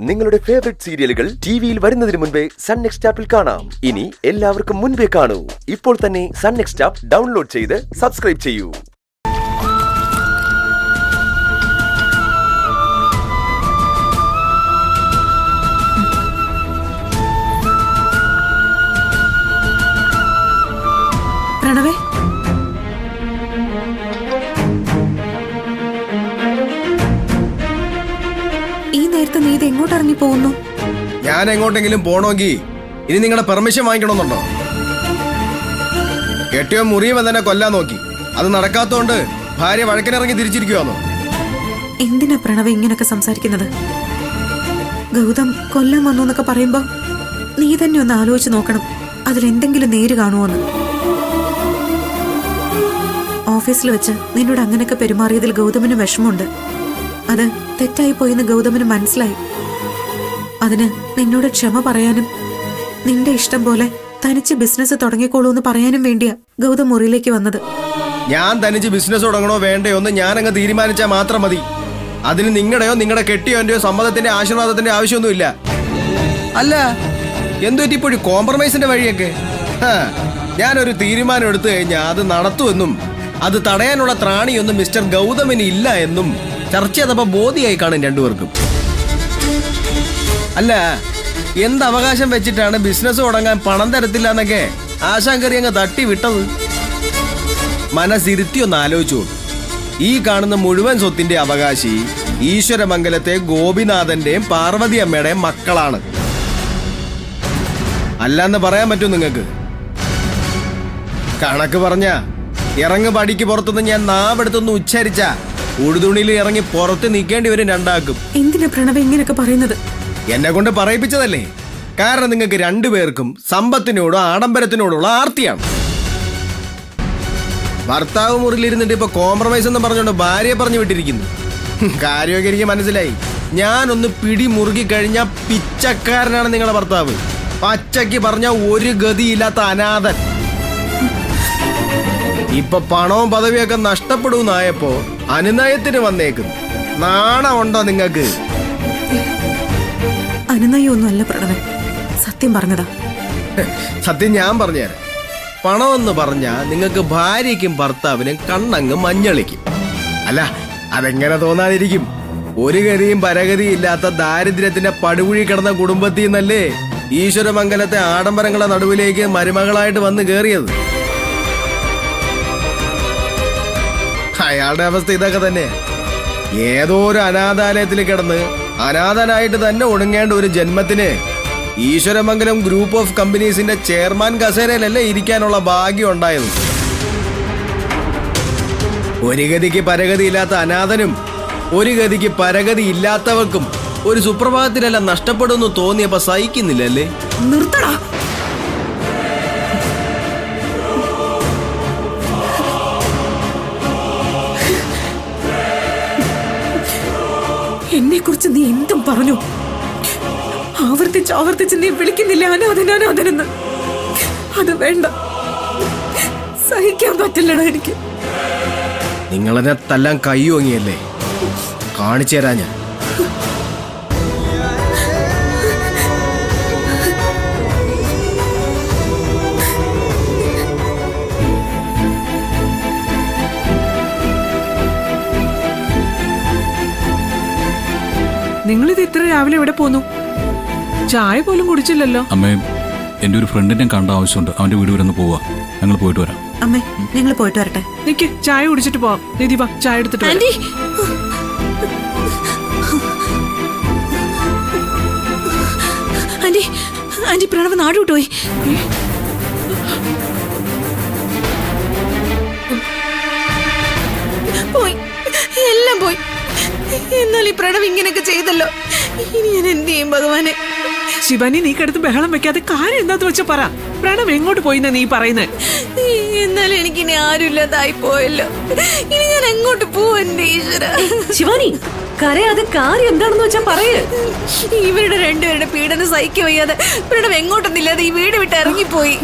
നിങ്ങളുടെ ഫേവറേറ്റ് സീരിയലുകൾ ടിവിയിൽ വരുന്നതിന് മുൻപേ സൺ നെക്സ്റ്റ് ആപ്പിൽ കാണാം. ഇനി എല്ലാവർക്കും മുൻപേ കാണൂ. ഇപ്പോൾ തന്നെ സൺ നെക്സ്റ്റ് ആപ്പ് ഡൗൺലോഡ് ചെയ്ത് സബ്സ്ക്രൈബ് ചെയ്യൂ. പ്രണവേ, ഈ നേരത്തെ നീ ഇത് എങ്ങോട്ട് ഇറങ്ങി പോകുന്നു? ഞാൻ എങ്ങോട്ടെങ്കിലും പോണോങ്കി ഇനി നിങ്ങളുടെ പെർമിഷൻ വാങ്ങിക്കണമെന്നുണ്ടോ? കെട്ടിയോ മുറിയും തന്നെ കൊല്ലാൻ നോക്കി, അത് നടക്കാത്തോണ്ട് ഭാര്യ വഴക്കിനിറങ്ങി തിരിച്ചിരിക്കുവാന്നോ? എന്തിനാ പ്രണവേ ഇങ്ങനൊക്കെ സംസാരിക്കുന്നത്? ഗൗതം കൊല്ലാൻ വന്നു എന്നൊക്കെ പറയുമ്പോ നീ തന്നെ ഒന്ന് ആലോചിച്ച് നോക്കണം, അതിലെന്തെങ്കിലും നേര് കാണുമോന്ന്. ഓഫീസിൽ വെച്ച് നിന്നോട് അങ്ങനെയൊക്കെ പെരുമാറിയതിൽ ഗൗതമിന് വിഷമമുണ്ട്. അത് തെറ്റായി പോയെന്ന് ഗൗതമിന് മനസ്സിലായി. അതിന് നിന്നോട് ക്ഷമ പറയാനും നിന്റെ ഇഷ്ടം പോലെ തനിച്ച് ബിസിനസ് തുടങ്ങിക്കോളൂ എന്ന് പറയാനും വേണ്ടിയാ ഗൗതം മുറിയിലേക്ക് വന്നത്. ഞാൻ തനിച്ച് ബിസിനസ് തുടങ്ങണോ വേണ്ടയോ എന്ന് ഞാനങ്ങ് തീരുമാനിച്ചാൽ മാത്രം മതി. അതിന് നിങ്ങളുടെയോ നിങ്ങളുടെ കെട്ടിയോന്റെയോ സമ്മതത്തിന്റെ ആശീർവാദത്തിന്റെ ആവശ്യമൊന്നുമില്ല. അല്ല, എന്തുപറ്റിപ്പോഴും കോംപ്രമൈസിന്റെ വഴിയൊക്കെ? ഞാനൊരു തീരുമാനം എടുത്തു കഴിഞ്ഞാൽ അത് നടത്തുമെന്നും അത് തടയാനുള്ള ത്രാണിയൊന്നും മിസ്റ്റർ ഗൗതമിന് ഇല്ല എന്നും ചർച്ച ചെയ്തപ്പോ ബോധ്യായി കാണും രണ്ടുപേർക്കും. അല്ല, എന്ത് അവകാശം വെച്ചിട്ടാണ് ബിസിനസ് തുടങ്ങാൻ പണം തരത്തില്ല എന്നൊക്കെ ആശാങ്കറി അങ്ങ് തട്ടി വിട്ടത്? മനസ്സിരുത്തി ഒന്ന് ആലോചിച്ചു. ഈ കാണുന്ന മുഴുവൻ സ്വത്തിന്റെ അവകാശി ഈശ്വരമംഗലത്തെ ഗോപിനാഥന്റെയും പാർവതി അമ്മയുടെയും മക്കളാണ്. അല്ലാന്ന് പറയാൻ പറ്റും നിങ്ങൾക്ക്? കണക്ക് പറഞ്ഞ ഇറങ്ങ് പടിക്ക് പുറത്തുനിന്ന് ഞാൻ നാവെടുത്തൊന്ന് ഉച്ചരിച്ച ഉടുതുണിയിൽ ഇറങ്ങി പുറത്ത് നിൽക്കേണ്ടി വരും രണ്ടാക്കും. എന്തിനാ പ്രണവ ഇങ്ങനെയൊക്കെ പറയുന്നത്? എന്നെ കൊണ്ട് പറയിപ്പിച്ചതല്ലേ. കാരണം നിങ്ങൾക്ക് രണ്ടുപേർക്കും സമ്പത്തിനോടും ആഡംബരത്തിനോടുള്ള ആർത്തിയാണ്. ഭർത്താവ് മുറിയിലിരുന്നിട്ട് ഇപ്പൊ കോംപ്രമൈസ് എന്ന് പറഞ്ഞോണ്ട് ഭാര്യയെ പറഞ്ഞു വിട്ടിരിക്കുന്നു. കാര്യമൊക്കെ എനിക്ക് മനസ്സിലായി. ഞാനൊന്ന് പിടി മുറുകി കഴിഞ്ഞ പിച്ചക്കാരനാണ് നിങ്ങളുടെ ഭർത്താവ്. പച്ചയ്ക്ക് പറഞ്ഞ ഒരു ഗതിയില്ലാത്ത അനാഥൻ. ഇപ്പൊ പണവും പദവിയൊക്കെ നഷ്ടപ്പെടുന്നായപ്പോ അനുനയത്തിന് വന്നേക്കുന്നു. നാണമുണ്ടോ നിങ്ങൾക്ക്? അനുനയൊന്നും അല്ല പ്രണവൻ, സത്യം പറഞ്ഞതാ. സത്യം ഞാൻ പറഞ്ഞുതരാം. പണമെന്ന് പറഞ്ഞാ നിങ്ങൾക്ക് ഭാര്യയ്ക്കും ഭർത്താവിനും കണ്ണങ്ങ് മഞ്ഞളിക്കും. അല്ല, അതെങ്ങനെ തോന്നാതിരിക്കും? ഒരു ഗതിയും പരഗതിയും ഇല്ലാത്ത ദാരിദ്ര്യത്തിന്റെ പടുകുഴി കിടന്ന കുടുംബത്തിൽ നിന്നല്ലേ ഈശ്വരമംഗലത്തെ ആഡംബരങ്ങളുടെ നടുവിലേക്ക് മരുമകളായിട്ട് വന്ന് കയറിയത്. അയാളുടെ അവസ്ഥ ഇതൊക്കെ തന്നെ. ഏതോ ഒരു അനാഥാലയത്തിൽ കിടന്ന് അനാഥനായിട്ട് തന്നെ ഒടുങ്ങേണ്ട ഒരു ജന്മത്തിന് ഈശ്വരമംഗലം ഗ്രൂപ്പ് ഓഫ് കമ്പനീസിന്റെ ചെയർമാൻ കസേരയിലല്ലേ ഇരിക്കാനുള്ള ഭാഗ്യം ഉണ്ടായത്. ഒരു ഗതിക്ക് പരഗതി ഇല്ലാത്ത അനാഥനും ഒരു ഗതിക്ക് പരഗതി ഇല്ലാത്തവർക്കും ഒരു സുപ്രഭാതത്തിലെല്ലാം നഷ്ടപ്പെടുമെന്ന് തോന്നിയപ്പോ സഹിക്കുന്നില്ലല്ലേ? നിർത്തടാ. എന്നെ കുറിച്ച് നീ എന്തും പറഞ്ഞു. ആവർത്തിച്ച് നീ വിളിക്കുന്നില്ല അനാഥനെന്ന്. അത് വേണ്ട, സഹിക്കാൻ പറ്റില്ലടാ എനിക്ക്. നിങ്ങളെന്നെ തല്ലാൻ കൈ ഓങ്ങിയല്ലേ? കാണിച്ചു തരാ ഞാൻ. നിങ്ങളിത് ഇത്ര രാവിലെ എവിടെ പോന്നു? ചായ പോലും കുടിച്ചില്ലല്ലോ. അമ്മേ, എന്റെ ഒരു ഫ്രണ്ടിനെ കണ്ട ആവശ്യമുണ്ട്. അവന്റെ വീട് വരെ ഒന്ന് പോവാ. ഞങ്ങൾ പോയിട്ട് വരാം. അമ്മേ, ഞങ്ങൾ പോയിട്ട് വരട്ടെ. നിക്ക്, ചായ കുടിച്ചിട്ട് പോവാം. നിധി വാ, ചായ എടുത്തിട്ട് വരാം. ആന്റി, പ്രണവ് നാട് വിട്ടുപോയി. പോയി, എല്ലാം പോയി. എന്നാൽ ഈ പ്രണവ് ഇങ്ങനെയൊക്കെ ചെയ്തല്ലോ. ഇനി ഞാൻ എന്ത് ചെയ്യും ഭഗവാനെ? ശിവാനി, നീ കിടത്ത് ബഹളം വെക്കാതെ കാര്യം എന്താന്ന് വെച്ചാ പറ. പ്രണവ് എങ്ങോട്ട് പോയിന്നാ നീ പറയുന്നത്? എന്നാലും എനിക്കിനി ആരുമില്ലാതായി പോയല്ലോ. ഇനി ഞാൻ എങ്ങോട്ട് പോവും എന്റെ ഈശ്വര? ശിവാനി, കരയാതെ കാര്യം എന്താണെന്ന് വെച്ചാ പറയേ. ഇവരുടെ രണ്ടുപേരുടെ പീഡനം സഹിക്കാൻ വയ്യാതെ പ്രണവ് എങ്ങോട്ടൊന്നില്ലാതെ ഈ വീട് വിട്ട് ഇറങ്ങിപ്പോയി.